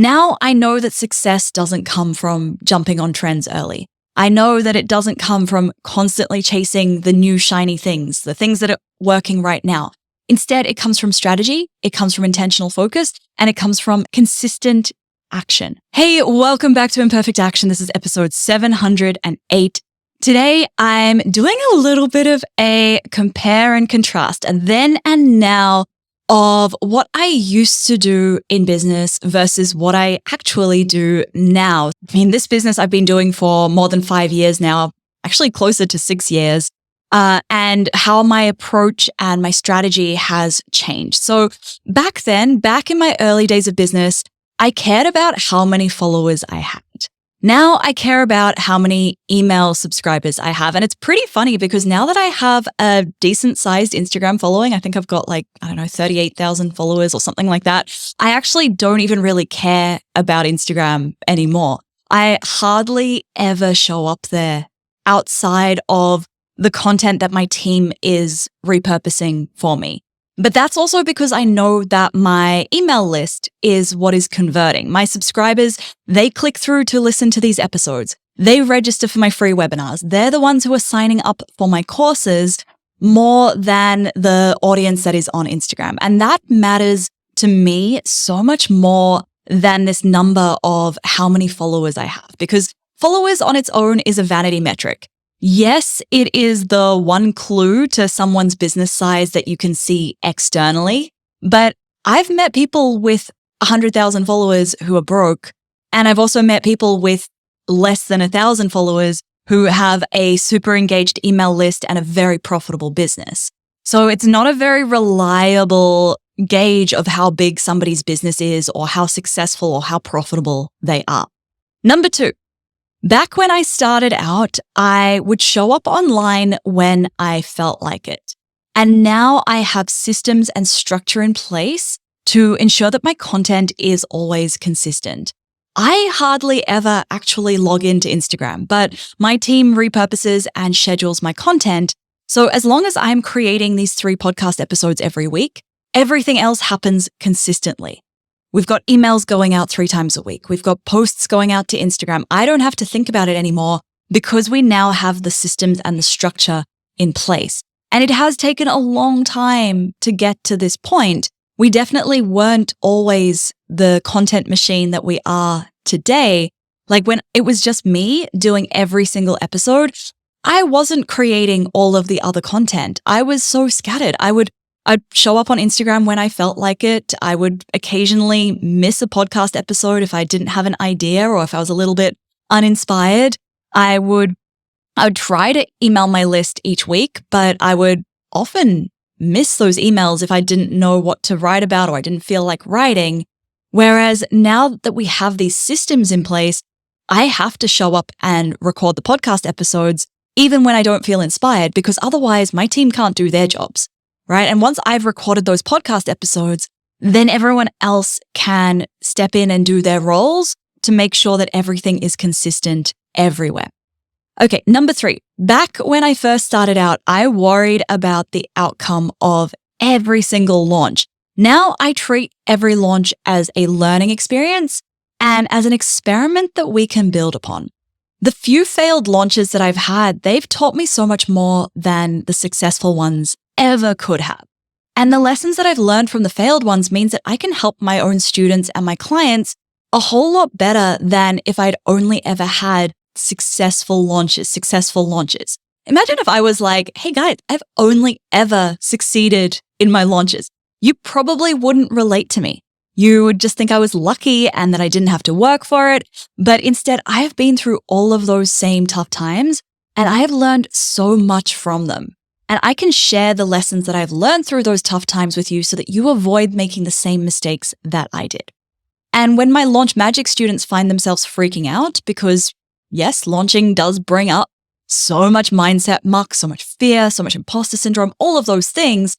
Now I know that success doesn't come from jumping on trends early. I know that it doesn't come from constantly chasing the new shiny things, the things that are working right now. Instead, it comes from strategy, it comes from intentional focus, and it comes from consistent action. Hey, welcome back to Imperfect Action. This is episode 708. Today, I'm doing a little bit of a compare and contrast, and then and now of what I used to do in business versus what I actually do now. I mean, this business I've been doing for more than 5 years now, actually closer to 6 years, and how my approach and my strategy has changed. So back then, back in my early days of business, I cared about how many followers I had. Now I care about how many email subscribers I have. And it's pretty funny because now that I have a decent sized Instagram following, I think I've got 38,000 followers or something like that. I actually don't even really care about Instagram anymore. I hardly ever show up there outside of the content that my team is repurposing for me. But that's also because I know that my email list is what is converting. My subscribers, they click through to listen to these episodes. They register for my free webinars. They're the ones who are signing up for my courses more than the audience that is on Instagram. And that matters to me so much more than this number of how many followers I have, because followers on its own is a vanity metric. Yes, it is the one clue to someone's business size that you can see externally, but I've met people with 100,000 followers who are broke, and I've also met people with less than 1,000 followers who have a super engaged email list and a very profitable business. So it's not a very reliable gauge of how big somebody's business is or how successful or how profitable they are. Number 2. Back when I started out, I would show up online when I felt like it. And now I have systems and structure in place to ensure that my content is always consistent. I hardly ever actually log into Instagram, but my team repurposes and schedules my content. So as long as I'm creating these 3 podcast episodes every week, everything else happens consistently. We've got emails going out 3 times a week. We've got posts going out to Instagram. I don't have to think about it anymore because we now have the systems and the structure in place. And it has taken a long time to get to this point. We definitely weren't always the content machine that we are today. Like when it was just me doing every single episode, I wasn't creating all of the other content. I was so scattered. I'd show up on Instagram when I felt like it. I would occasionally miss a podcast episode if I didn't have an idea or if I was a little bit uninspired. I would try to email my list each week, but I would often miss those emails if I didn't know what to write about or I didn't feel like writing. Whereas now that we have these systems in place, I have to show up and record the podcast episodes even when I don't feel inspired, because otherwise my team can't do their jobs. Right? And once I've recorded those podcast episodes, then everyone else can step in and do their roles to make sure that everything is consistent everywhere. Okay, number 3. Back when I first started out, I worried about the outcome of every single launch. Now I treat every launch as a learning experience and as an experiment that we can build upon. The few failed launches that I've had, they've taught me so much more than the successful ones ever could have. And the lessons that I've learned from the failed ones means that I can help my own students and my clients a whole lot better than if I'd only ever had successful launches. Imagine if I was like, hey guys, I've only ever succeeded in my launches. You probably wouldn't relate to me. You would just think I was lucky and that I didn't have to work for it. But instead, I have been through all of those same tough times and I have learned so much from them. And I can share the lessons that I've learned through those tough times with you so that you avoid making the same mistakes that I did. And when my Launch Magic students find themselves freaking out, because yes, launching does bring up so much mindset muck, so much fear, so much imposter syndrome, all of those things,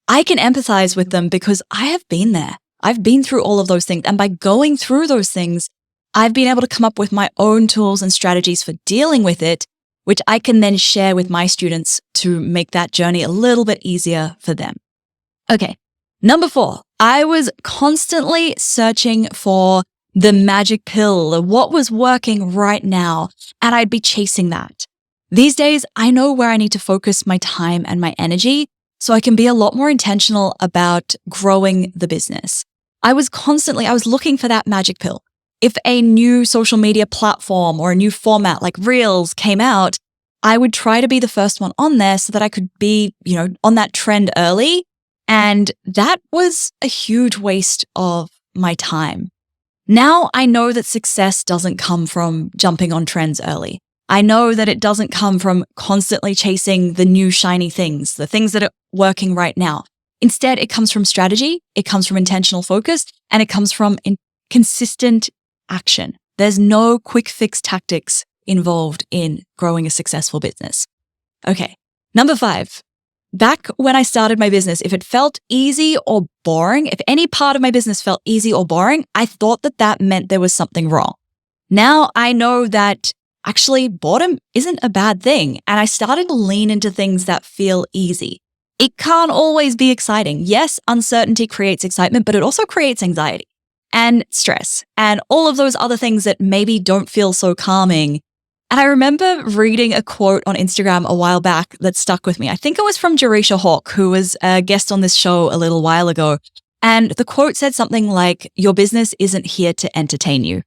I can empathize with them because I have been there. I've been through all of those things. And by going through those things, I've been able to come up with my own tools and strategies for dealing with it, which I can then share with my students to make that journey a little bit easier for them. Okay, number 4, I was constantly searching for the magic pill, what was working right now, and I'd be chasing that. These days, I know where I need to focus my time and my energy so I can be a lot more intentional about growing the business. I was looking for that magic pill. If a new social media platform or a new format like Reels came out, I would try to be the first one on there so that I could be, on that trend early. And that was a huge waste of my time. Now I know that success doesn't come from jumping on trends early. I know that it doesn't come from constantly chasing the new shiny things, the things that are working right now. Instead, it comes from strategy, it comes from intentional focus, and it comes from consistent action. There's no quick fix tactics involved in growing a successful business. Okay, number 5. Back when I started my business, if it felt easy or boring, if any part of my business felt easy or boring, I thought that meant there was something wrong. Now I know that actually boredom isn't a bad thing, and I started to lean into things that feel easy. It can't always be exciting. Yes, uncertainty creates excitement, but it also creates anxiety and stress and all of those other things that maybe don't feel so calming. And I remember reading a quote on Instagram a while back that stuck with me. I think it was from Jerisha Hawk, who was a guest on this show a little while ago. And the quote said something like, "Your business isn't here to entertain you."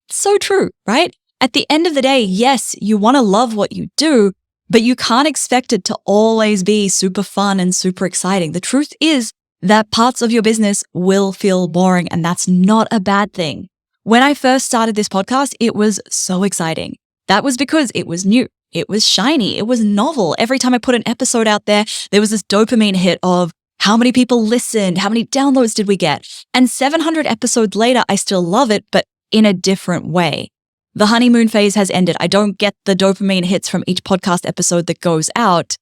So true, right? At the end of the day, yes, you want to love what you do, but you can't expect it to always be super fun and super exciting. The truth is that parts of your business will feel boring, and that's not a bad thing. When I first started this podcast, it was so exciting. That was because it was new. It was shiny. It was novel. Every time I put an episode out there was this dopamine hit of how many people listened, how many downloads did we get? And 700 episodes later, I still love it, but in a different way. The honeymoon phase has ended. I don't get the dopamine hits from each podcast episode that goes out.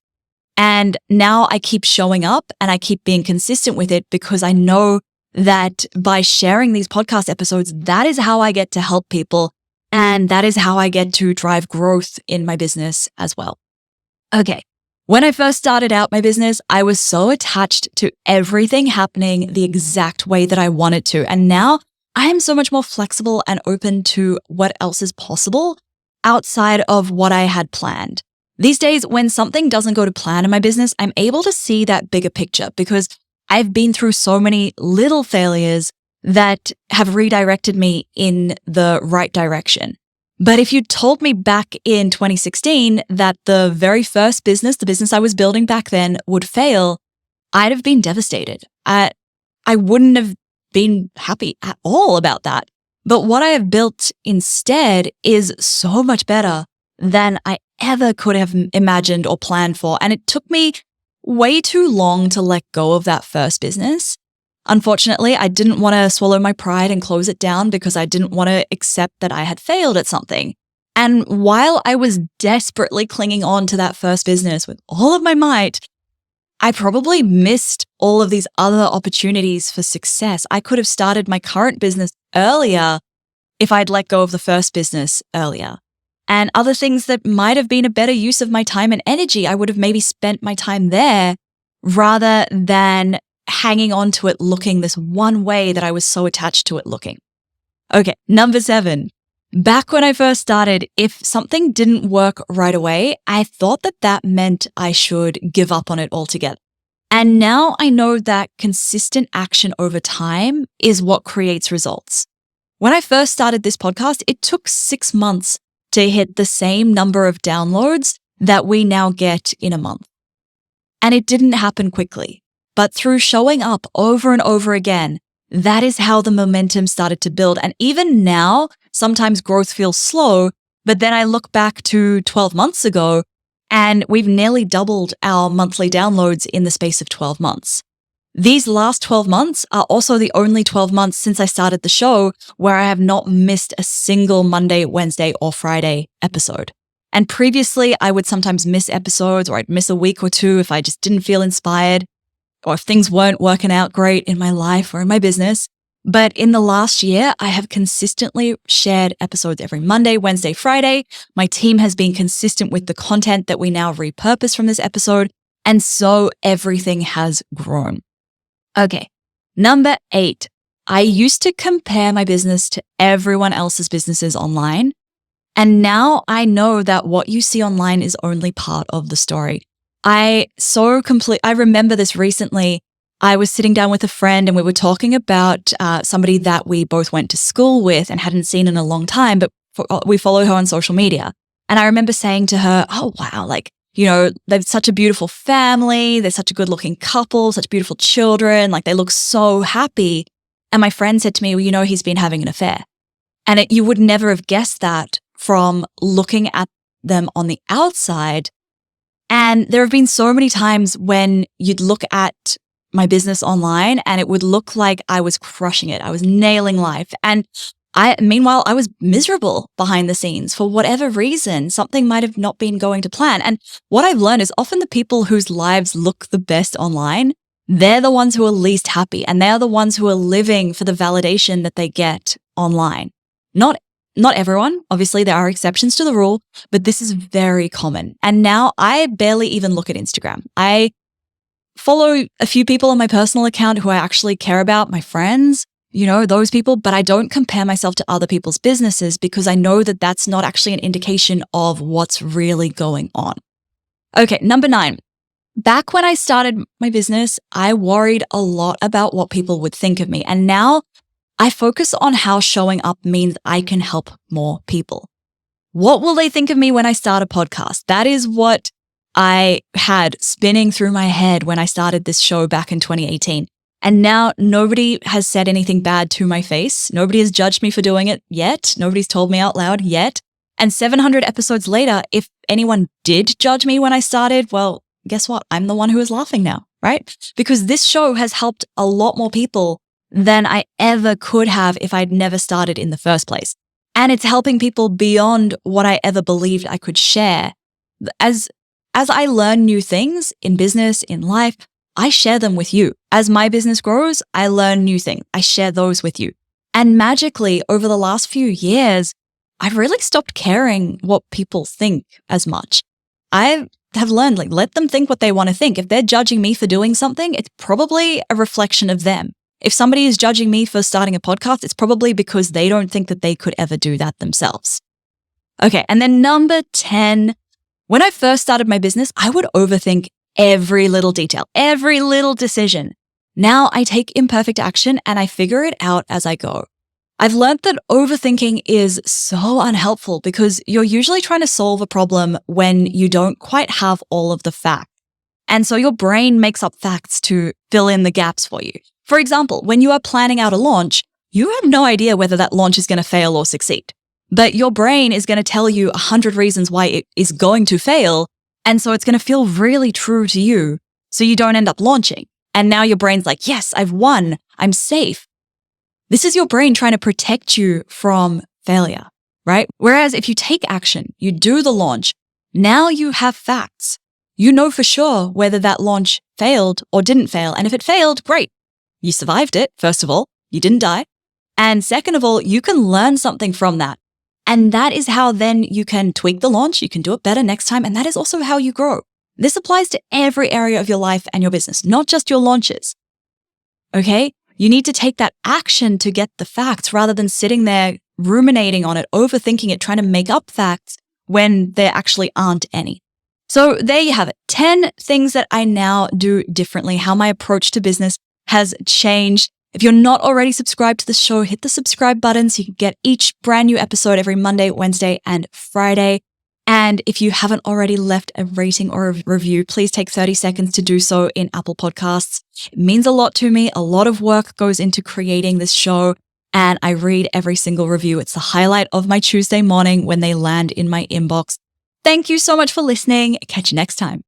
And now I keep showing up and I keep being consistent with it because I know that by sharing these podcast episodes, that is how I get to help people. And that is how I get to drive growth in my business as well. Okay. When I first started out my business, I was so attached to everything happening the exact way that I wanted to. And now I am so much more flexible and open to what else is possible outside of what I had planned. These days, when something doesn't go to plan in my business, I'm able to see that bigger picture because I've been through so many little failures that have redirected me in the right direction. But if you told me back in 2016 that the very first business, the business I was building back then, would fail, I'd have been devastated. I wouldn't have been happy at all about that. But what I have built instead is so much better than I ever could have imagined or planned for. And it took me way too long to let go of that first business. Unfortunately, I didn't want to swallow my pride and close it down because I didn't want to accept that I had failed at something. And while I was desperately clinging on to that first business with all of my might, I probably missed all of these other opportunities for success. I could have started my current business earlier if I'd let go of the first business earlier. And other things that might have been a better use of my time and energy, I would have maybe spent my time there rather than hanging on to it looking this one way that I was so attached to it looking. Okay, number 7. Back when I first started, if something didn't work right away, I thought that meant I should give up on it altogether. And now I know that consistent action over time is what creates results. When I first started this podcast, it took 6 months to hit the same number of downloads that we now get in a month. And it didn't happen quickly. But through showing up over and over again, that is how the momentum started to build. And even now, sometimes growth feels slow, but then I look back to 12 months ago and we've nearly doubled our monthly downloads in the space of 12 months. These last 12 months are also the only 12 months since I started the show where I have not missed a single Monday, Wednesday, or Friday episode. And previously, I would sometimes miss episodes or I'd miss a week or two if I just didn't feel inspired or if things weren't working out great in my life or in my business. But in the last year, I have consistently shared episodes every Monday, Wednesday, Friday. My team has been consistent with the content that we now repurpose from this episode. And so everything has grown. Okay, number 8. I used to compare my business to everyone else's businesses online. And now I know that what you see online is only part of the story. I remember this recently. I was sitting down with a friend and we were talking about somebody that we both went to school with and hadn't seen in a long time, but we follow her on social media. And I remember saying to her, oh, wow, they've such a beautiful family. They're such a good looking couple, such beautiful children. Like they look so happy. And my friend said to me, well, he's been having an affair. And you would never have guessed that from looking at them on the outside. And there have been so many times when you'd look at my business online and it would look like I was crushing it. I was nailing life. And meanwhile, I was miserable behind the scenes for whatever reason. Something might have not been going to plan. And what I've learned is often the people whose lives look the best online, they're the ones who are least happy. And they're the ones who are living for the validation that they get online. Not everyone. Obviously, there are exceptions to the rule, but this is very common. And now I barely even look at Instagram. I follow a few people on my personal account who I actually care about, my friends, those people, but I don't compare myself to other people's businesses because I know that that's not actually an indication of what's really going on. Okay, number 9. Back when I started my business, I worried a lot about what people would think of me. And now I focus on how showing up means I can help more people. What will they think of me when I start a podcast? That is what I had spinning through my head when I started this show back in 2018. And now nobody has said anything bad to my face. Nobody has judged me for doing it yet. Nobody's told me out loud yet. And 700 episodes later, if anyone did judge me when I started, well, guess what? I'm the one who is laughing now, right? Because this show has helped a lot more people than I ever could have if I'd never started in the first place. And it's helping people beyond what I ever believed I could share. As I learn new things in business, in life, I share them with you. As my business grows, I learn new things. I share those with you. And magically, over the last few years, I've really stopped caring what people think as much. I have learned, let them think what they want to think. If they're judging me for doing something, it's probably a reflection of them. If somebody is judging me for starting a podcast, it's probably because they don't think that they could ever do that themselves. Okay, and then number 10, when I first started my business, I would overthink every little detail, every little decision. Now I take imperfect action and I figure it out as I go. I've learned that overthinking is so unhelpful because you're usually trying to solve a problem when you don't quite have all of the facts. And so your brain makes up facts to fill in the gaps for you. For example, when you are planning out a launch, you have no idea whether that launch is going to fail or succeed. But your brain is going to tell you 100 reasons why it is going to fail. And so it's going to feel really true to you. So you don't end up launching. And now your brain's like, yes, I've won. I'm safe. This is your brain trying to protect you from failure, right? Whereas if you take action, you do the launch, now you have facts. You know for sure whether that launch failed or didn't fail. And if it failed, great. You survived it, first of all. You didn't die. And second of all, you can learn something from that. And that is how then you can tweak the launch. You can do it better next time. And that is also how you grow. This applies to every area of your life and your business, not just your launches. Okay? You need to take that action to get the facts rather than sitting there ruminating on it, overthinking it, trying to make up facts when there actually aren't any. So there you have it. 10 things that I now do differently, how my approach to business has changed. If you're not already subscribed to the show, hit the subscribe button so you can get each brand new episode every Monday, Wednesday, and Friday. And if you haven't already left a rating or a review, please take 30 seconds to do so in Apple Podcasts. It means a lot to me. A lot of work goes into creating this show, and I read every single review. It's the highlight of my Tuesday morning when they land in my inbox. Thank you so much for listening. Catch you next time.